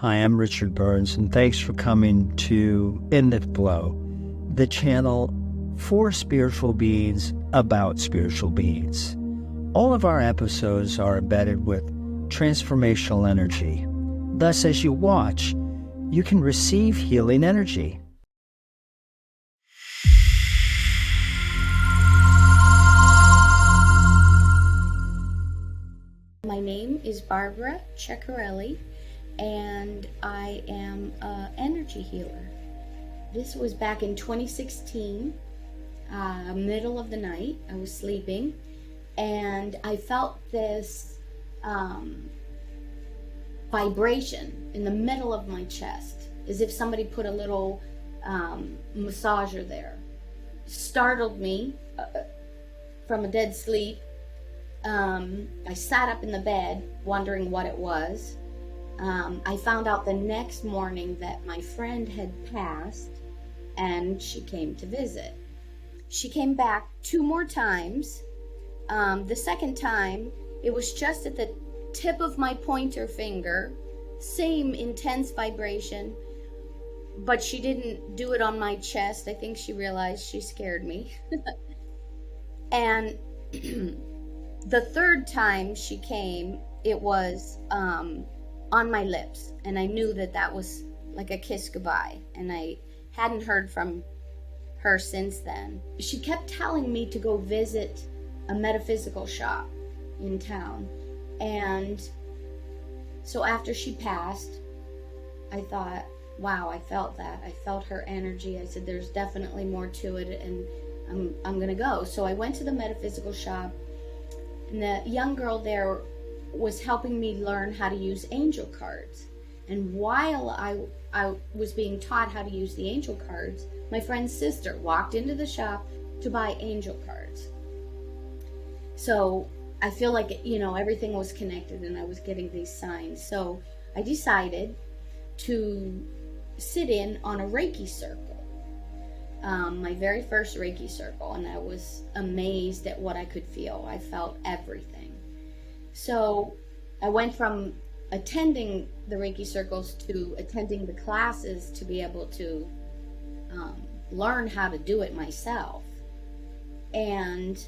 Hi, I'm Richard Burns, and thanks for coming to In the Flow, the channel for spiritual beings about spiritual beings. All of our episodes are embedded with transformational energy. Thus, as you watch, you can receive healing energy. My name is Barbara Cherell, and I am an energy healer. This was back in 2016, middle of the night. I was sleeping, and I felt this vibration in the middle of my chest, as if somebody put a little massager there. Startled me from a dead sleep. I sat up in the bed wondering what it was. I found out the next morning that my friend had passed and she came to visit. She came back 2 more times. The second time, it was just at the tip of my pointer finger, same intense vibration, but she didn't do it on my chest. I think she realized she scared me. And the third time she came, it was on my lips, and I knew that that was like a kiss goodbye, and I hadn't heard from her since then. She kept telling me to go visit a metaphysical shop in town, and so after she passed, I thought, wow, I felt that. I felt her energy. I said, there's definitely more to it, and I'm gonna go. So I went to the metaphysical shop, and the young girl there was helping me learn how to use angel cards. And while I was being taught how to use the angel cards, my friend's sister walked into the shop to buy angel cards. So I feel like, everything was connected and I was getting these signs. So I decided to sit in on a Reiki circle. My very first Reiki circle, and I was amazed at what I could feel. I felt everything. So I went from attending the Reiki circles to attending the classes to be able to learn how to do it myself, and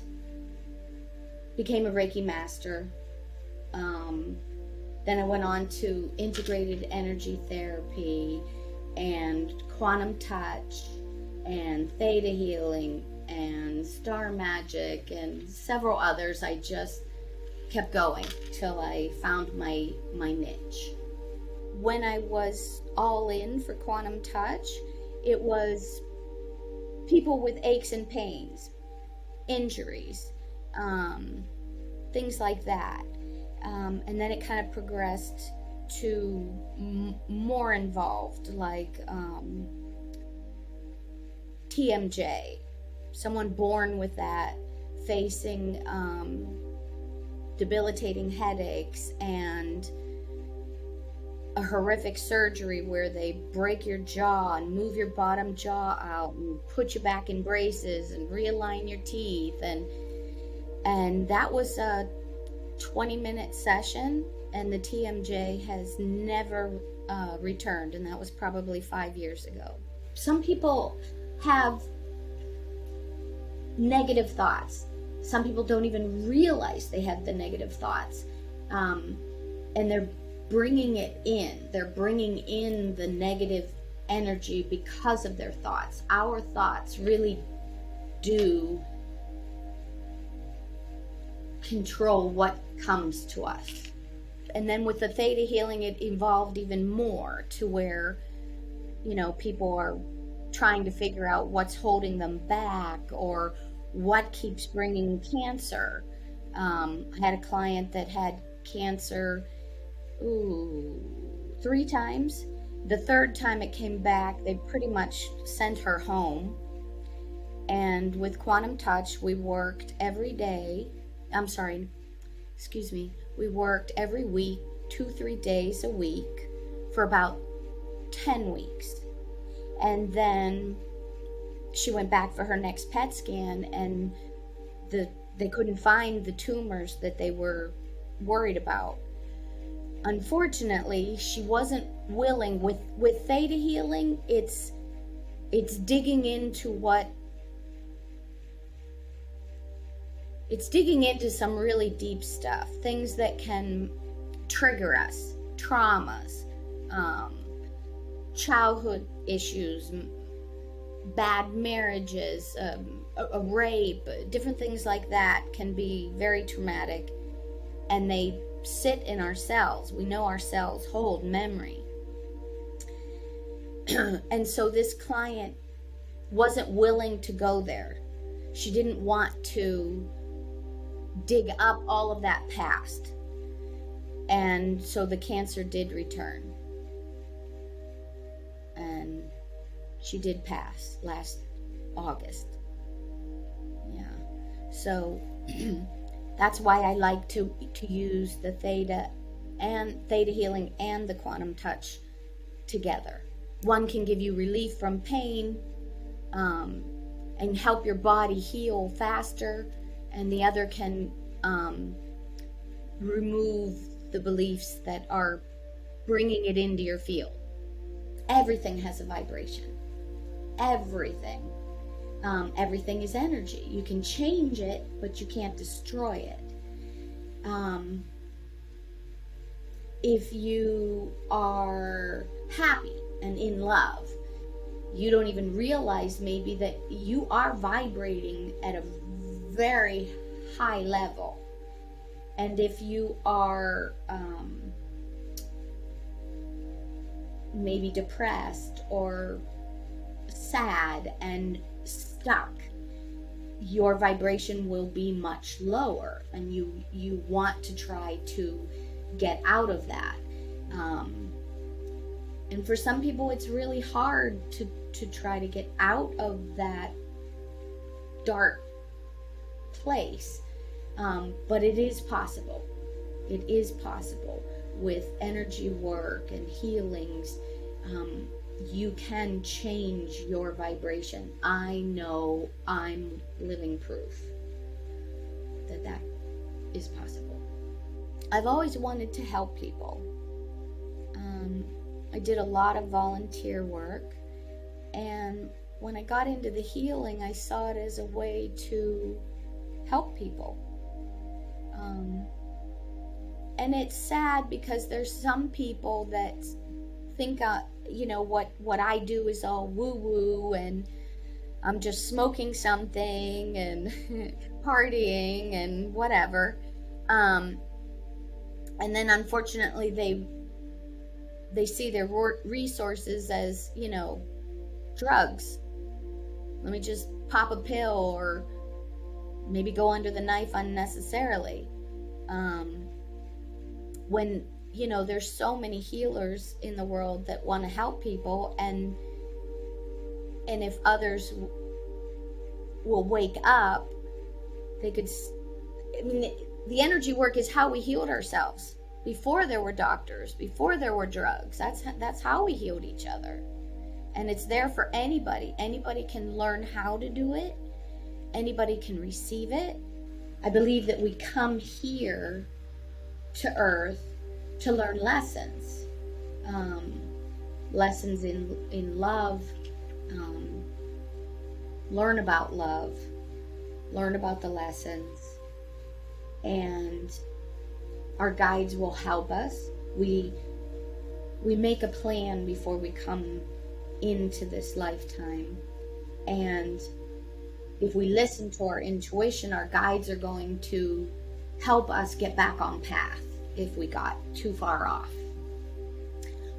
became a Reiki master. Then I went on to integrated energy therapy and quantum touch and Theta Healing and star magic and several others. I just kept going till I found my niche. When I was all in for quantum touch, it was people with aches and pains, injuries, things like that. And then it kind of progressed to more involved, like TMJ, someone born with that, facing debilitating headaches and a horrific surgery where they break your jaw and move your bottom jaw out and put you back in braces and realign your teeth, and that was a 20-minute session, and the TMJ has never returned, and that was probably 5 years ago. Some people have negative thoughts. Some people don't even realize they have the negative thoughts, and they're bringing it in. They're bringing in the negative energy because of their thoughts. Our thoughts really do control what comes to us. And then with the Theta Healing, it evolved even more to where, people are trying to figure out what's holding them back or what keeps bringing cancer. I had a client that had cancer 3 times. The third time it came back, they pretty much sent her home. And with Quantum Touch, we worked every day. We worked every week, 2-3 days a week for about 10 weeks. And then she went back for her next PET scan, and they couldn't find the tumors that they were worried about. Unfortunately, she wasn't willing. With Theta Healing, it's digging into some really deep stuff, things that can trigger us, traumas, childhood issues, bad marriages, a rape, different things like that can be very traumatic, and they sit in our cells. We know our cells hold memory. And so this client wasn't willing to go there. She didn't want to dig up all of that past. And so the cancer did return. And she did pass last August. Yeah. So that's why I like to use the Theta Healing and the Quantum Touch together. One can give you relief from pain and help your body heal faster, and the other can remove the beliefs that are bringing it into your field. Everything has a vibration. Everything. Everything is energy. You can change it, but you can't destroy it. If you are happy and in love, you don't even realize maybe that you are vibrating at a very high level. And if you are maybe depressed or sad and stuck, your vibration will be much lower, and you want to try to get out of that. And for some people, it's really hard to try to get out of that dark place. But it is possible. It is possible with energy work and healings. You can change your vibration. I know, I'm living proof that is possible. I've always wanted to help people. I did a lot of volunteer work, and when I got into the healing, I saw it as a way to help people. And it's sad because there's some people that think what I do is all woo-woo, and I'm just smoking something and partying and whatever. And then unfortunately they see their resources as, drugs. Let me just pop a pill or maybe go under the knife unnecessarily. When there's so many healers in the world that want to help people, and if others will wake up, they could. The energy work is how we healed ourselves before there were doctors, before there were drugs. That's how we healed each other, and it's there for anybody. Anybody can learn how to do it. Anybody can receive it. I believe that we come here to Earth to learn lessons, lessons in love, learn about love, learn about the lessons, and our guides will help us. We make a plan before we come into this lifetime, and if we listen to our intuition, our guides are going to help us get back on path if we got too far off.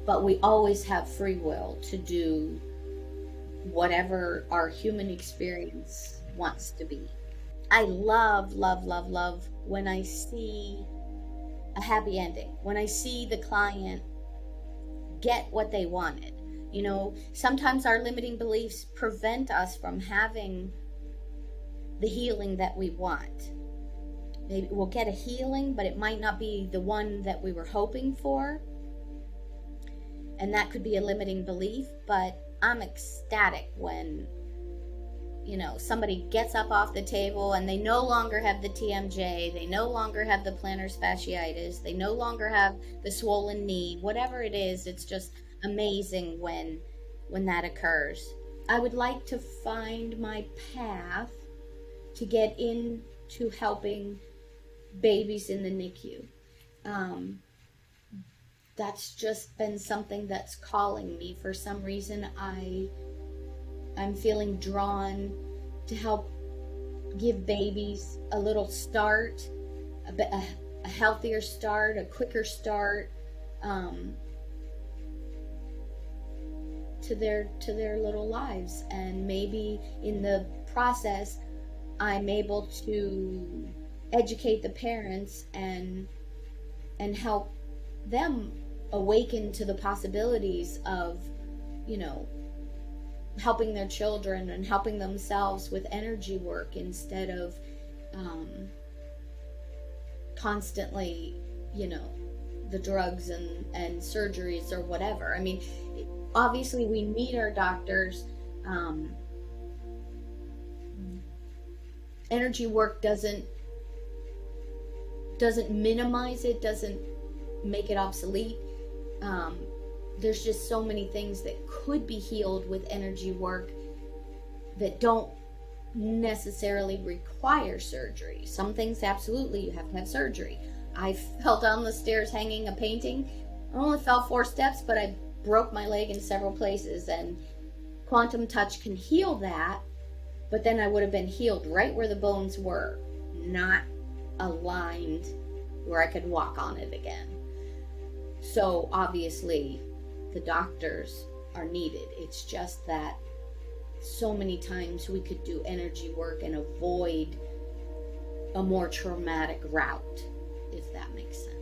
But we always have free will to do whatever our human experience wants to be. I love, love, love, love when I see a happy ending, when I see the client get what they wanted. Sometimes our limiting beliefs prevent us from having the healing that we want. Maybe we'll get a healing, but it might not be the one that we were hoping for. And that could be a limiting belief, but I'm ecstatic when somebody gets up off the table and they no longer have the TMJ, they no longer have the plantar fasciitis, they no longer have the swollen knee, whatever it is, it's just amazing when that occurs. I would like to find my path to get into helping babies in the NICU. That's just been something that's calling me. For some reason, I'm feeling drawn to help give babies a little start, a healthier start, a quicker start to their little lives. And maybe in the process, I'm able to educate the parents and help them awaken to the possibilities of, helping their children and helping themselves with energy work instead of constantly, the drugs and surgeries or whatever. I mean, obviously we need our doctors. Energy work doesn't minimize it, doesn't make it obsolete. There's just so many things that could be healed with energy work that don't necessarily require surgery. Some things, absolutely, you have to have surgery. I fell down the stairs hanging a painting. I only fell 4 steps, but I broke my leg in several places, and quantum touch can heal that, but then I would have been healed right where the bones were, not aligned where I could walk on it again. So obviously the doctors are needed. It's just that so many times we could do energy work and avoid a more traumatic route, if that makes sense.